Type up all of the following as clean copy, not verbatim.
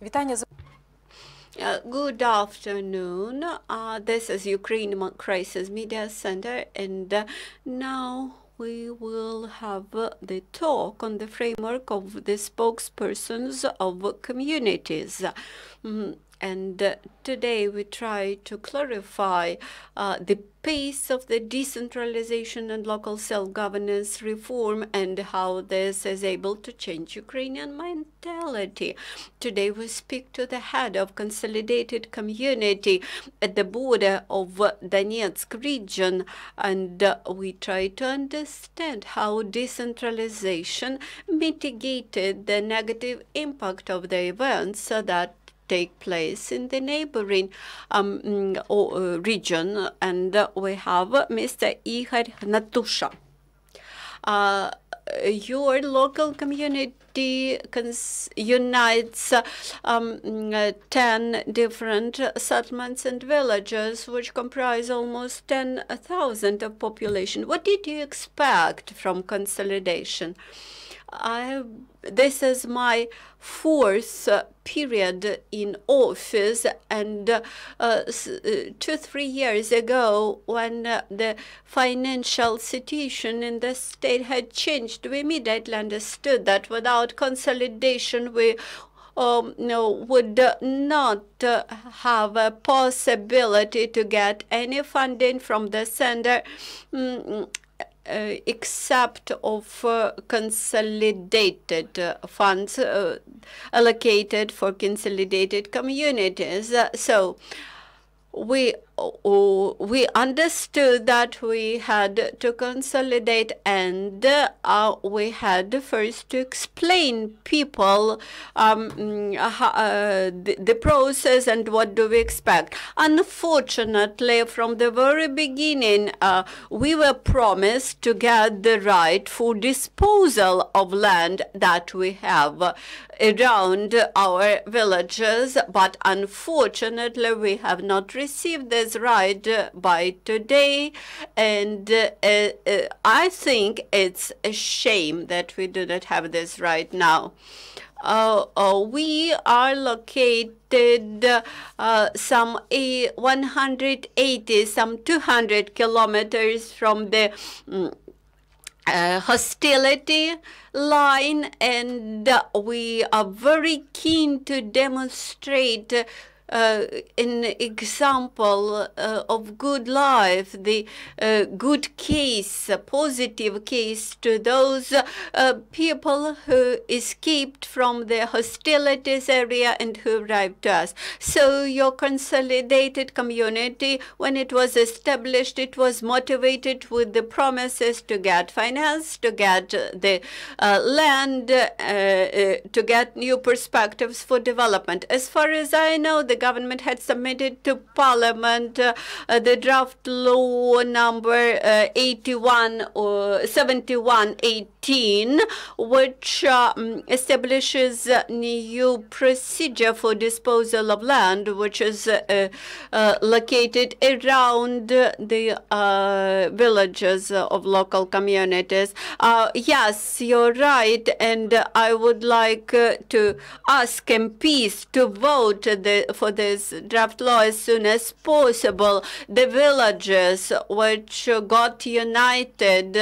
Good afternoon. This is Ukraine Crisis Media Center, and now we will have the talk on the framework of the spokespersons of communities. And today we try to clarify the pace of the decentralization and local self-governance reform and how this is able to change Ukrainian mentality. Today we speak to the head of consolidated community at the border of Donetsk region, and we try to understand how decentralization mitigated the negative impact of the events that take place in the neighboring region. And we have Mr. Ihor Hnatusha. Your local community unites 10 different settlements and villages, which comprise almost 10,000 of population. What did you expect from consolidation? This is my fourth period in office, and 2-3 years ago, when the financial situation in the state had changed, we immediately understood that without consolidation we would not have a possibility to get any funding from the center except of consolidated funds allocated for consolidated communities. So we understood that we had to consolidate, and we had first to explain people the process and what do we expect. Unfortunately, from the very beginning, we were promised to get the right for disposal of land that we have around our villages, but unfortunately we have not received this right by today, and I think it's a shame that we do not have this right now. We are located some 180, some 200 kilometers from the hostility line, and we are very keen to demonstrate an example of good life, the good case, a positive case to those people who escaped from the hostilities area and who arrived to us. So your consolidated community, when it was established, it was motivated with the promises to get finance, to get the land, to get new perspectives for development. As far as I know, the government had submitted to Parliament the draft law number 7118, which establishes a new procedure for disposal of land, which is located around the villages of local communities. Yes, you're right, and I would like to ask MPs to vote for this draft law as soon as possible. The villages which got united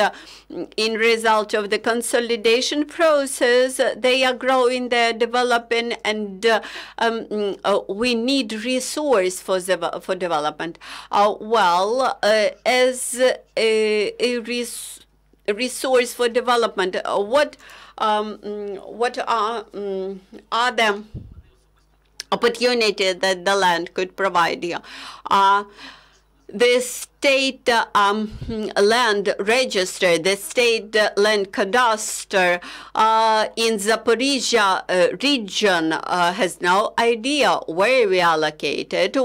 in result of the consolidation process, they are growing, they're developing, and we need resource for development. As a resource for development, what are the opportunity that the land could provide you? The state land register, the state land cadastre in Zaporizhia region has no idea where we are located.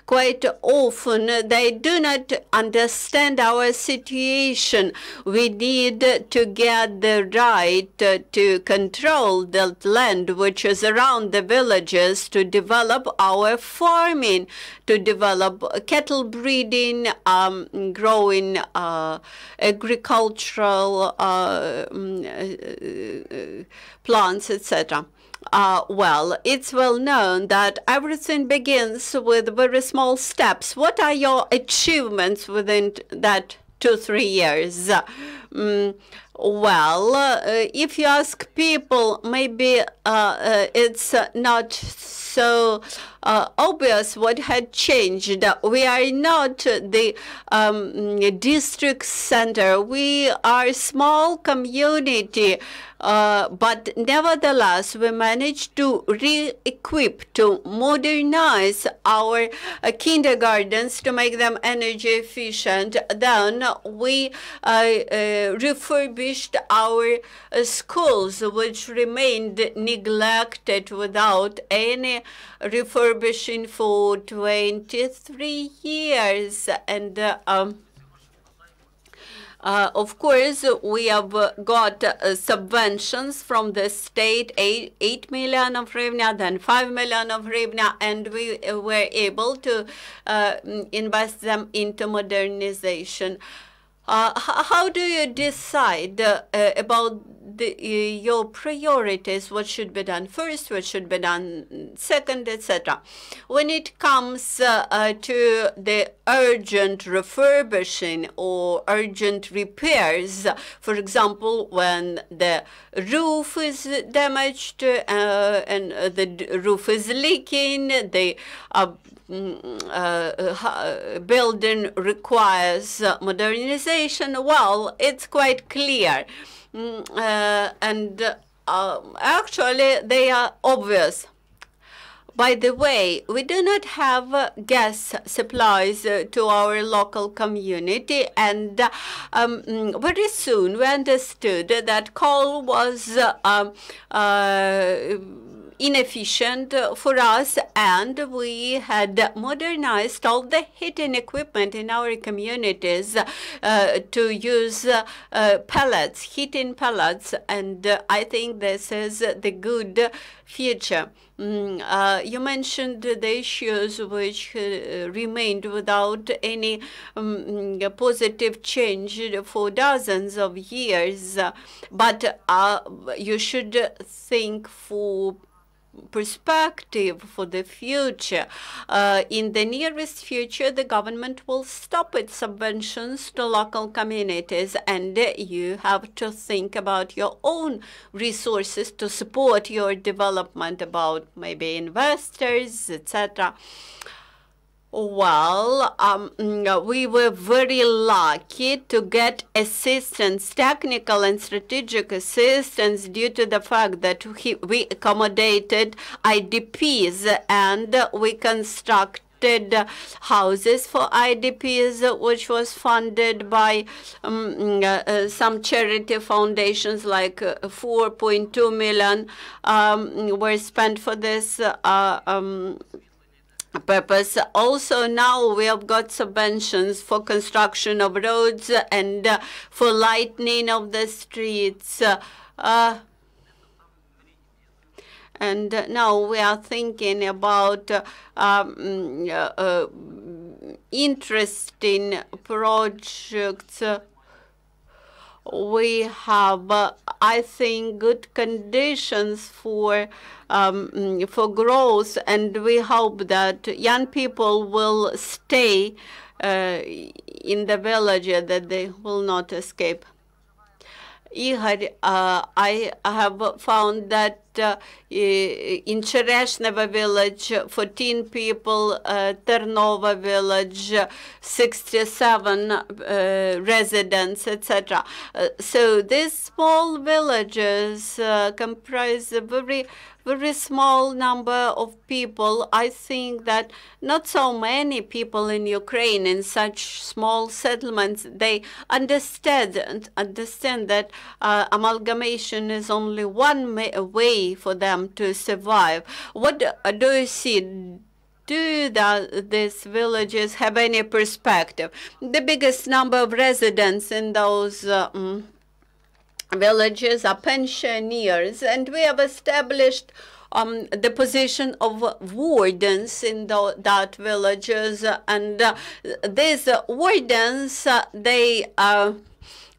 Quite often they do not understand our situation. We need to get the right to control the land which is around the villages, to develop our farming, to develop cattle breeding, growing agricultural plants, etc. Well, it's well known that everything begins with very small steps. What are your achievements within that 2-3 years? Well, if you ask people, maybe it's not so obvious what had changed. We are not the district center. We are a small community. But nevertheless, we managed to re-equip, to modernize our kindergartens to make them energy efficient. Then we refurbished our schools, which remained neglected without any refurbishing for 23 years. And of course, we have got subventions from the state, 8 million of hryvnia, then 5 million of hryvnia, and we were able to invest them into modernization. How do you decide about your priorities? What should be done first, what should be done second, etc. When it comes to the urgent refurbishing or urgent repairs, for example, when the roof is damaged and the roof is leaking, the building requires modernization, well, it's quite clear. Actually, they are obvious. By the way, we do not have gas supplies to our local community, and very soon we understood that coal was inefficient for us, and we had modernized all the heating equipment in our communities to use pellets, heating pellets, and I think this is the good future. You mentioned the issues which remained without any positive change for dozens of years, but you should think for perspective for the future. In the nearest future, the government will stop its subventions to local communities, and you have to think about your own resources to support your development, about maybe investors, etc. Well, we were very lucky to get assistance, technical and strategic assistance, due to the fact that we accommodated IDPs and we constructed houses for IDPs, which was funded by some charity foundations. Like 4.2 million were spent for this purpose. Also, now we have got subventions for construction of roads and for lightening of the streets. And now we are thinking about interesting projects. We have, I think, good conditions for growth, and we hope that young people will stay in the village, that they will not escape. Ihor, I have found that in Cherezhneva village, 14 people, Ternova village, 67 residents, etc. So these small villages comprise a very small number of people. I think that not so many people in Ukraine in such small settlements, they understand that amalgamation is only one way for them to survive. What do you see? Do these villages have any perspective? The biggest number of residents in those villages are pensioners, and we have established the position of wardens in that villages, and these wardens, they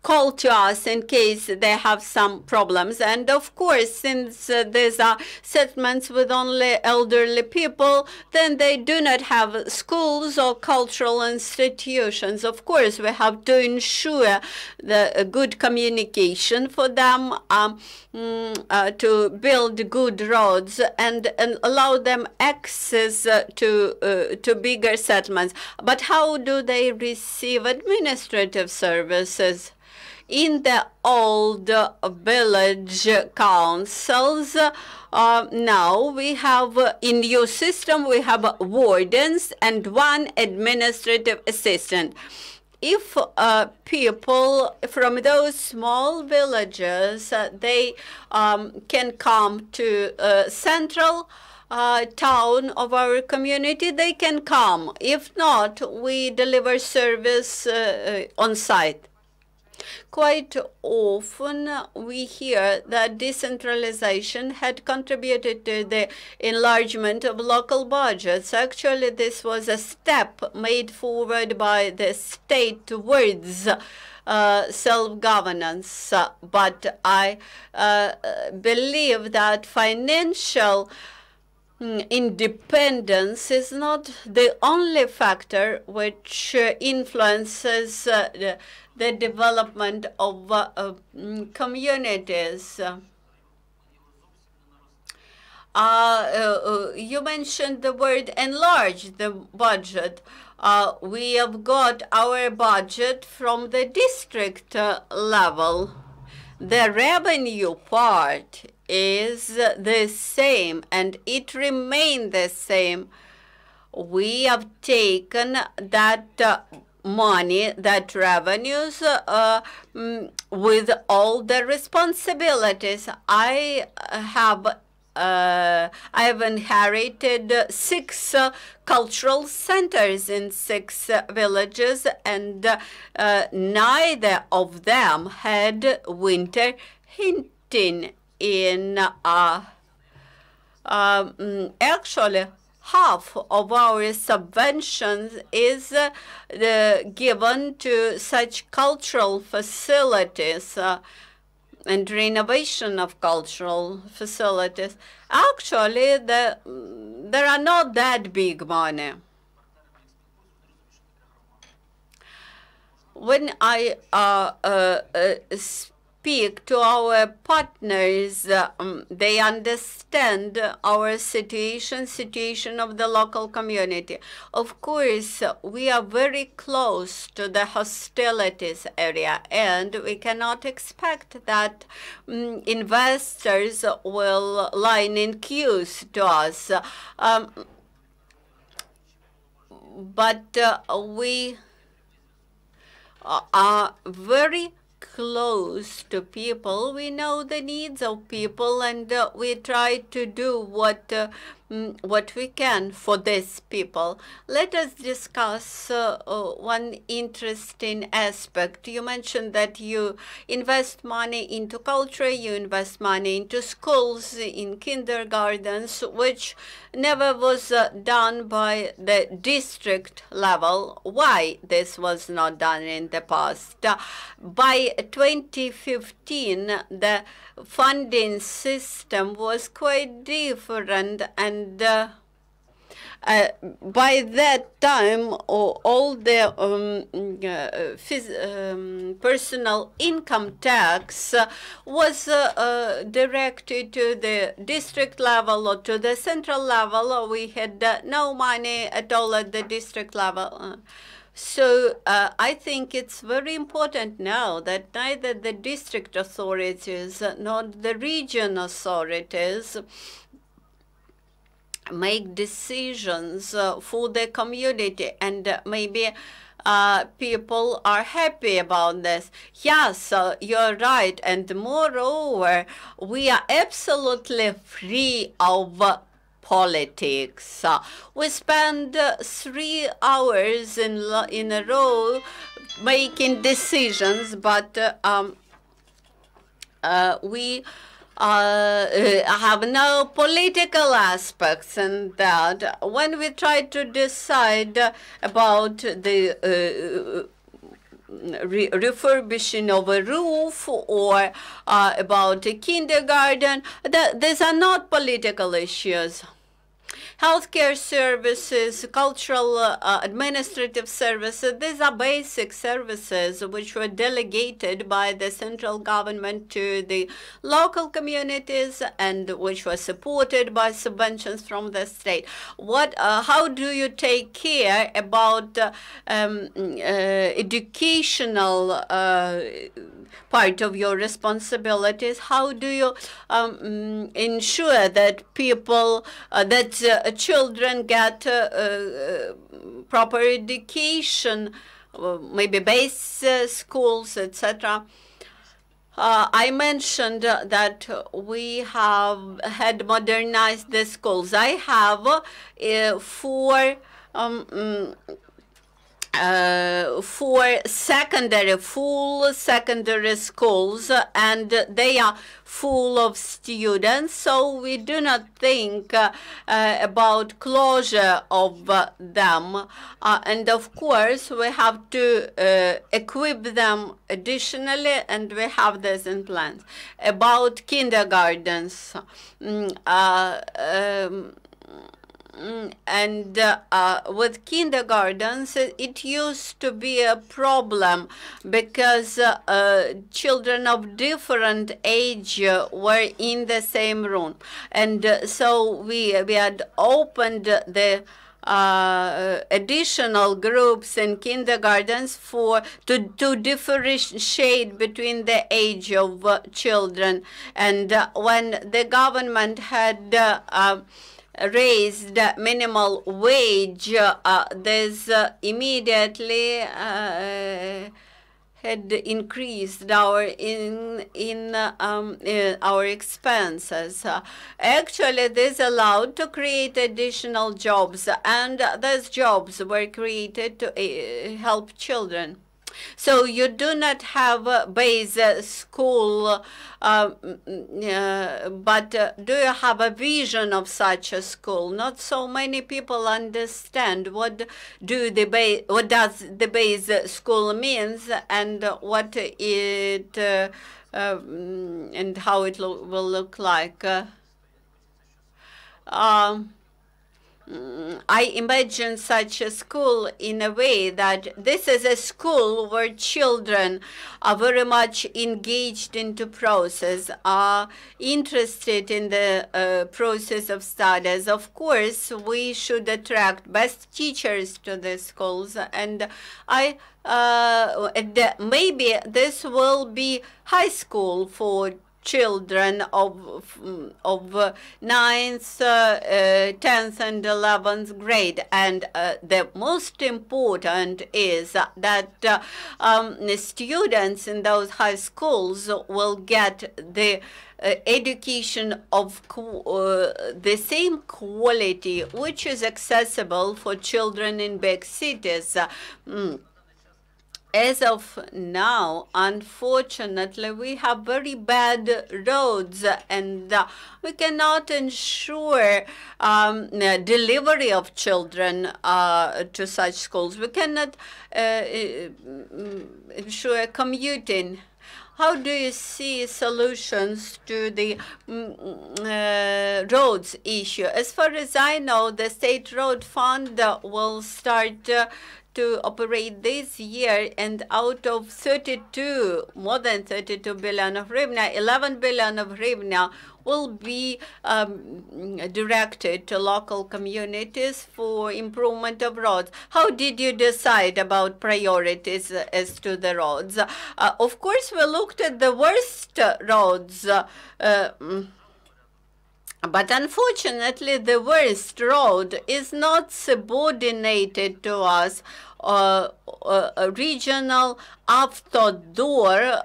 call to us in case they have some problems. And of course, since these are settlements with only elderly people, then they do not have schools or cultural institutions. Of course, we have to ensure the good communication for them, to build good roads and allow them access to bigger settlements. But how do they receive administrative services? In the old village councils, now we have, in new system, we have wardens and one administrative assistant. If people from those small villages, they can come to central town of our community, they can come. If not, we deliver service on site. Quite often we hear that decentralization had contributed to the enlargement of local budgets. Actually, this was a step made forward by the state towards self-governance. But I believe that financial independence is not the only factor which influences the development of communities. You mentioned the word enlarge the budget. We have got our budget from the district level. The revenue part is the same, and it remains the same. We have taken that money, that revenues, with all the responsibilities. I have inherited 6 cultural centers in 6 villages, and neither of them had winter heating. Actually, half of our subventions is given to such cultural facilities and renovation of cultural facilities. Actually, there are not that big money. When I speak to our partners, they understand our situation of the local community. Of course, we are very close to the hostilities area, and we cannot expect that investors will line in queues to us. But we are very close to people. We know the needs of people, and we try to do what we can for these people. Let us discuss one interesting aspect. You mentioned that you invest money into culture, you invest money into schools, in kindergartens, which never was done by the district level. Why this was not done in the past? By 2015, the funding system was quite different, and by that time, all the personal income tax was directed to the district level or to the central level. We had no money at all at the district level. So I think it's very important now that neither the district authorities nor the region authorities make decisions for the community, and maybe people are happy about this. Yes, you're right, and moreover, we are absolutely free of politics. We spend 3 hours in a row making decisions, but we have no political aspects in that. When we try to decide about the refurbishing of a roof or about a kindergarten. These are not political issues. Healthcare services, cultural, administrative services, these are basic services which were delegated by the central government to the local communities and which were supported by subventions from the state. How do you take care about educational part of your responsibilities? How do you ensure that people, children get proper education, maybe base schools, etc.? I mentioned that we have had modernized the schools. I have four full secondary schools, and they are full of students, so we do not think about closure of them. And of course, we have to equip them additionally, and we have this in plans. About kindergartens, and with kindergartens, it used to be a problem because children of different age were in the same room. And so we had opened the additional groups in kindergartens to differentiate between the age of children. And when the government had raised minimal wage, this immediately had increased our expenses. Actually, this allowed to create additional jobs, and those jobs were created to help children. So you do not have a base school, but do you have a vision of such a school? Not so many people understand what does the base school means and what it and how it will look like. I imagine such a school in a way that this is a school where children are very much engaged into process, are interested in the process of studies. Of course, we should attract best teachers to the schools, and maybe this will be high school for children of 9th, 10th, and 11th grade. And the most important is that students in those high schools will get the education of the same quality which is accessible for children in big cities. As of now, unfortunately, we have very bad roads, and we cannot ensure delivery of children to such schools. We cannot ensure commuting. How do you see solutions to the roads issue? As far as I know, the State Road Fund will start to operate this year, and out of more than 32 billion of hryvnia, 11 billion of hryvnia will be directed to local communities for improvement of roads. How did you decide about priorities as to the roads? Of course, we looked at the worst roads, but unfortunately, the worst road is not subordinated to us. A regional Avtodor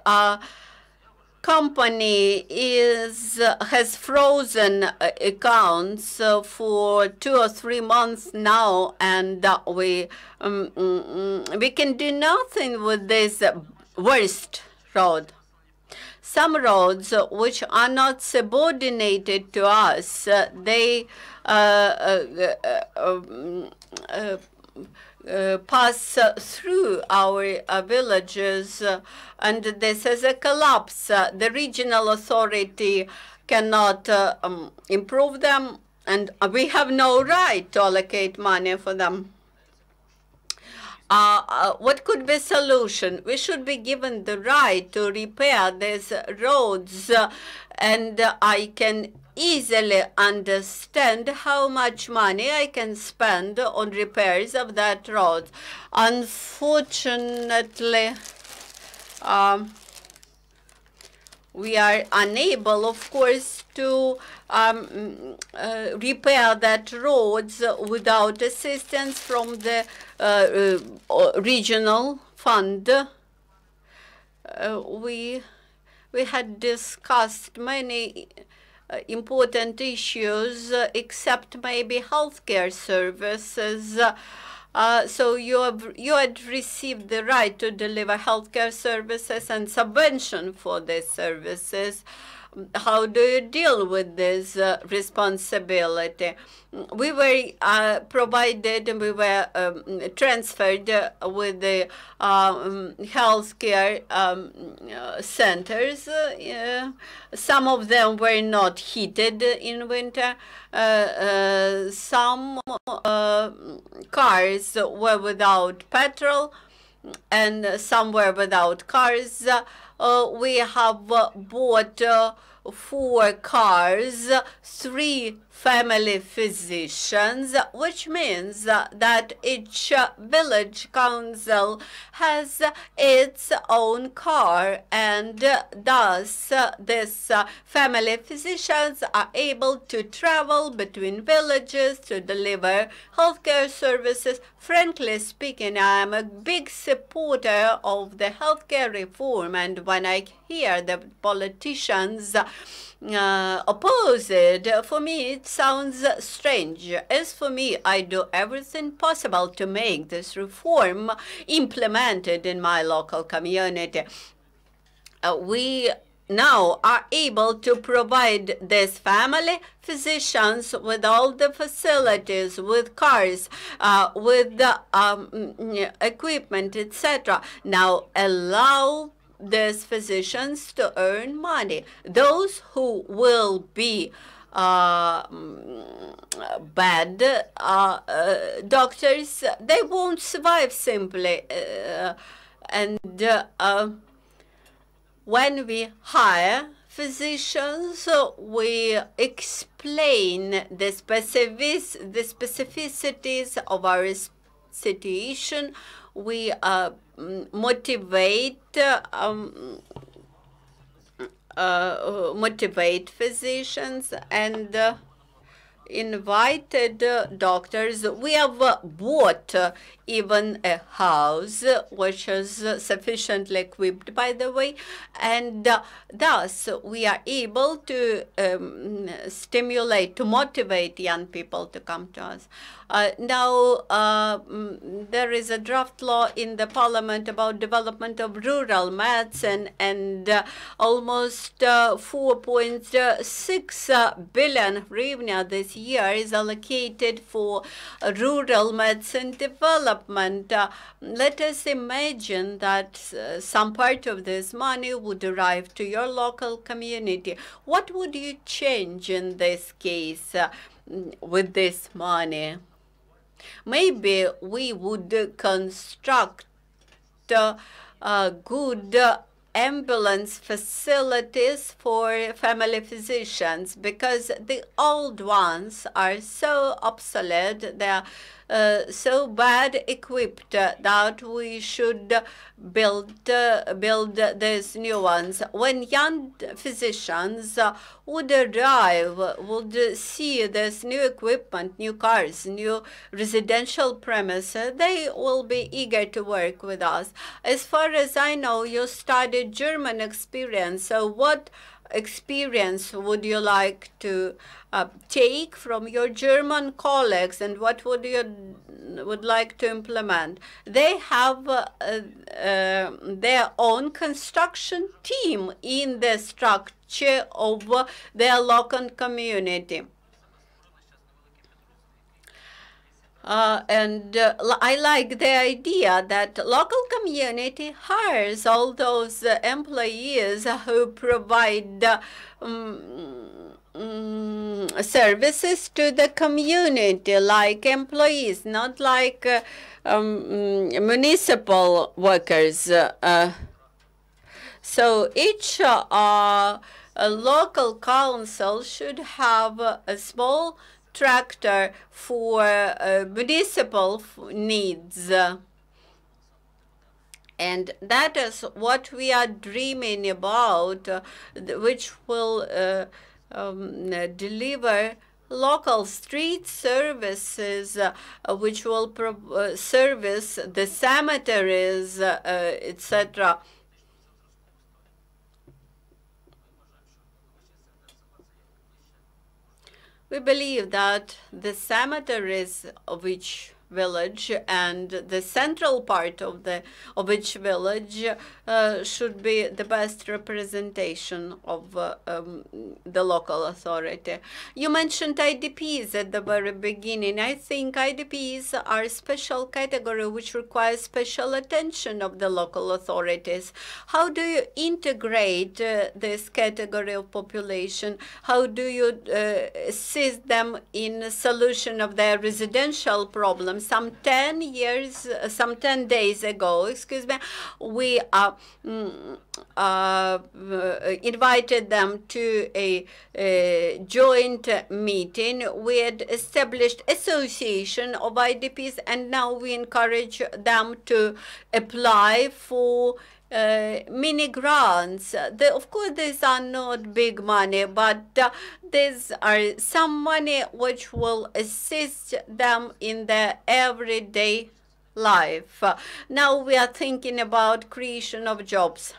company has frozen accounts for 2 or 3 months now, and we can do nothing with this worst road. Some roads which are not subordinated to us, they pass through our villages, and this is a collapse. The regional authority cannot improve them, and we have no right to allocate money for them. What could be a solution? We should be given the right to repair these roads, and I can easily understand how much money I can spend on repairs of that road. Unfortunately, we are unable, of course, to repair that roads without assistance from the regional fund. We had discussed many important issues, except maybe healthcare services. So you had received the right to deliver healthcare services and subvention for these services. How do you deal with this responsibility? We were provided, and we were transferred with the healthcare centers. Some of them were not heated in winter. Some cars were without petrol, and some were without cars. We have bought 4 cars, 3 family physicians, which means that each village council has its own car, and thus these family physicians are able to travel between villages to deliver healthcare services. Frankly speaking, I am a big supporter of the healthcare reform, and when I hear the politicians oppose it, for me it sounds strange. As for me, I do everything possible to make this reform implemented in my local community. We now are able to provide these family physicians with all the facilities, with cars, with the equipment, etc. Now allow these physicians to earn money. Those who will be bad doctors, they won't survive simply. When we hire physicians, we explain the specificities of our situation. We motivate physicians and invited doctors. We have bought even a house which is sufficiently equipped, by the way, and thus we are able to stimulate, to motivate young people to come to us. Now, there is a draft law in the parliament about development of rural medicine, and almost 4.6 billion hryvnia this year is allocated for rural medicine development. Let us imagine that some part of this money would arrive to your local community. What would you change in this case with this money? Maybe we would construct good ambulance facilities for family physicians, because the old ones are so obsolete, they are so bad equipped that we should build these new ones. When young physicians would arrive, would see this new equipment, new cars, new residential premises, they will be eager to work with us. As far as I know, you studied German experience, so what experience would you like to take from your German colleagues, and what would you like to implement? They have their own construction team in the structure of their local community. I like the idea that local community hires all those employees who provide services to the community, like employees, not like municipal workers. So each a local council should have a small tractor for municipal needs. And that is what we are dreaming about, which will deliver local street services, which will service the cemeteries, etc. We believe that the cemeteries of each village and the central part of each village should be the best representation of the local authority. You mentioned IDPs at the very beginning. I think IDPs are a special category which requires special attention of the local authorities. How do you integrate this category of population? How do you assist them in the solution of their residential problems? Some 10 days ago, excuse me, we invited them to a joint meeting. We had established association of IDPs, and now we encourage them to apply for mini grants. Of course, these are not big money, but these are some money which will assist them in their everyday life. Now we are thinking about creation of jobs.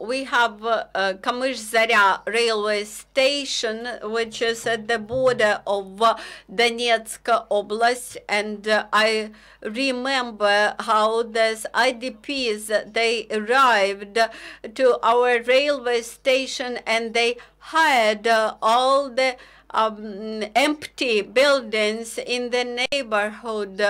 We have Komysh-Zoryanska railway station, which is at the border of Donetsk Oblast, and I remember how these IDPs, they arrived to our railway station and they hired all the empty buildings in the neighborhood.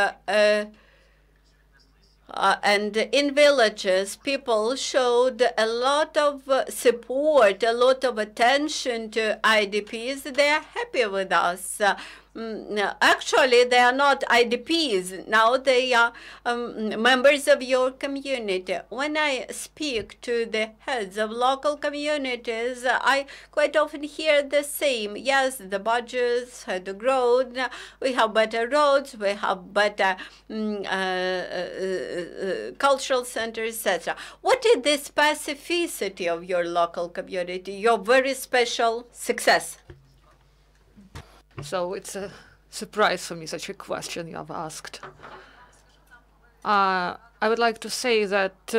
And in villages, people showed a lot of support, a lot of attention to IDPs. They are happy with us. Actually, they are not IDPs. Now they are members of your community. When I speak to the heads of local communities, I quite often hear the same. Yes, the budgets had grown. We have better roads. We have better cultural centers, etc. What is the specificity of your local community, your very special success? So it's a surprise for me, such a question you have asked. I would like to say that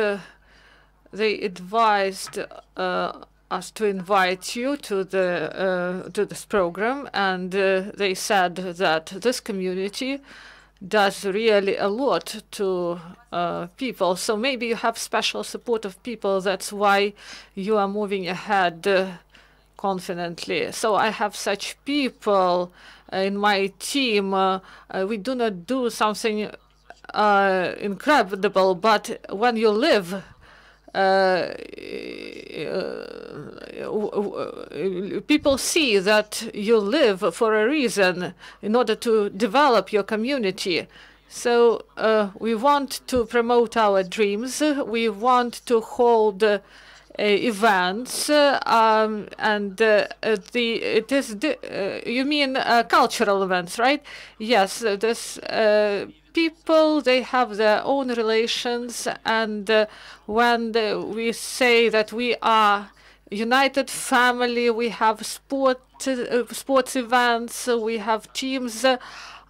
they advised us to invite you to this program, and they said that this community does really a lot to people. So maybe you have special support of people. That's why you are moving ahead confidently. So I have such people in my team. We do not do something incredible, but when you live, people see that you live for a reason in order to develop your community. So we want to promote our dreams. We want to hold events, and it is you mean cultural events, right? Yes, this people, they have their own relations, and when we say that we are united family, we have sports events, we have teams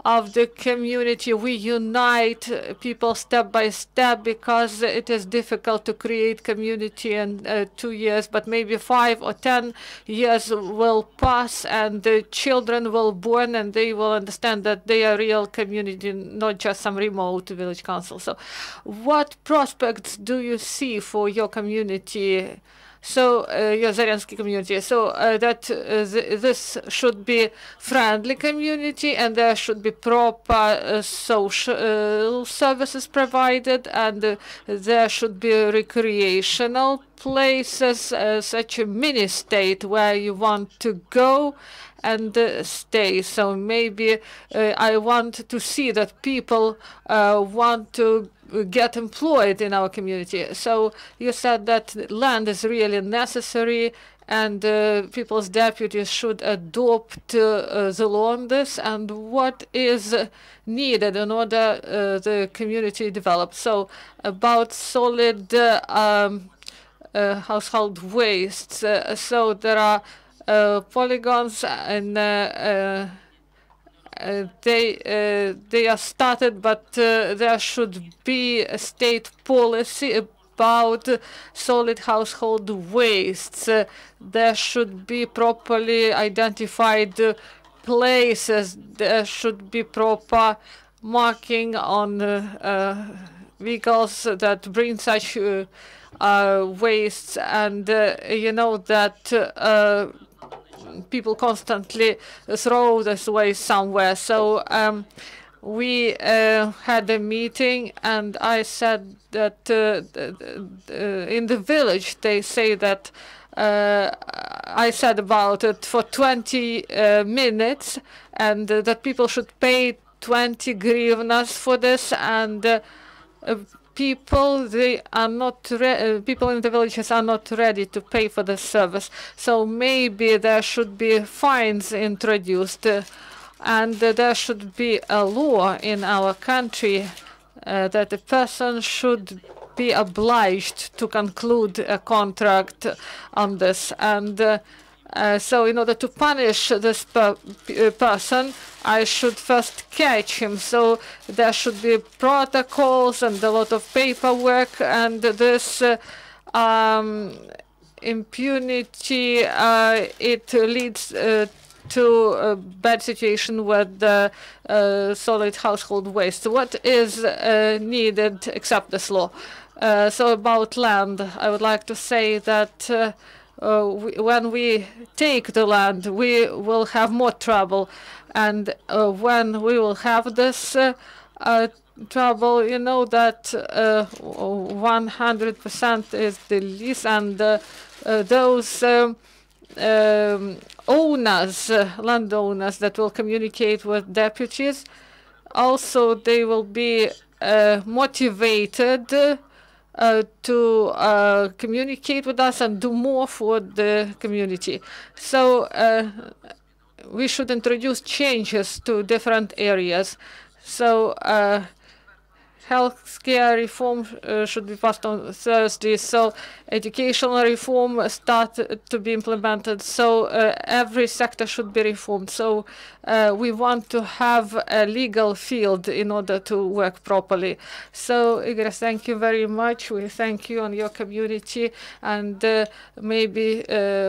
of the community. We unite people step by step, because it is difficult to create community in 2 years, but maybe 5 or 10 years will pass and the children will born and they will understand that they are real community, not just some remote village council. So what prospects do you see for your community So Zoryansky community, so that this should be friendly community, and there should be proper social services provided, and there should be recreational places, such a mini state where you want to go and stay. So maybe I want to see that people want to get employed in our community. So you said that land is really necessary, and people's deputies should adopt the law on this, and what is needed in order the community develop. So about solid household wastes. So there are polygons, and they are started, but there should be a state policy about solid household wastes. There should be properly identified places. There should be proper marking on vehicles that bring such wastes, and you know that people constantly throw this away somewhere. So we had a meeting, and I said that in the village they say that I said about it for 20 minutes, and that people should pay 20 hryvnias for this, and people people in the villages are not ready to pay for this service. So maybe there should be fines introduced, and there should be a law in our country that a person should be obliged to conclude a contract on this. And so in order to punish this person, I should first catch him. So there should be protocols and a lot of paperwork, and this impunity, it leads to a bad situation with the solid household waste. What is needed except this law? So about land, I would like to say that when we take the land, we will have more trouble. And when we will have this trouble, you know that 100% is the lease, and those landowners that will communicate with deputies, also they will be motivated to communicate with us and do more for the community. So we should introduce changes to different areas. So healthcare reform should be passed on Thursday. So educational reform started to be implemented. So every sector should be reformed. So we want to have a legal field in order to work properly. So Igor, thank you very much. We thank you and your community, and maybe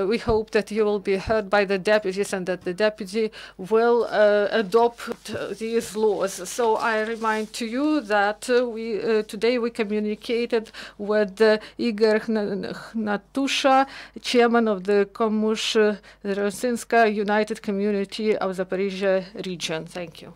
we hope that you will be heard by the deputies, and that the deputy will adopt these laws. So I remind to you that today we communicated with Ihor Hnatusha, chairman of the Komysh-Zoryanska United Community of Zaporizhia region. Thank you.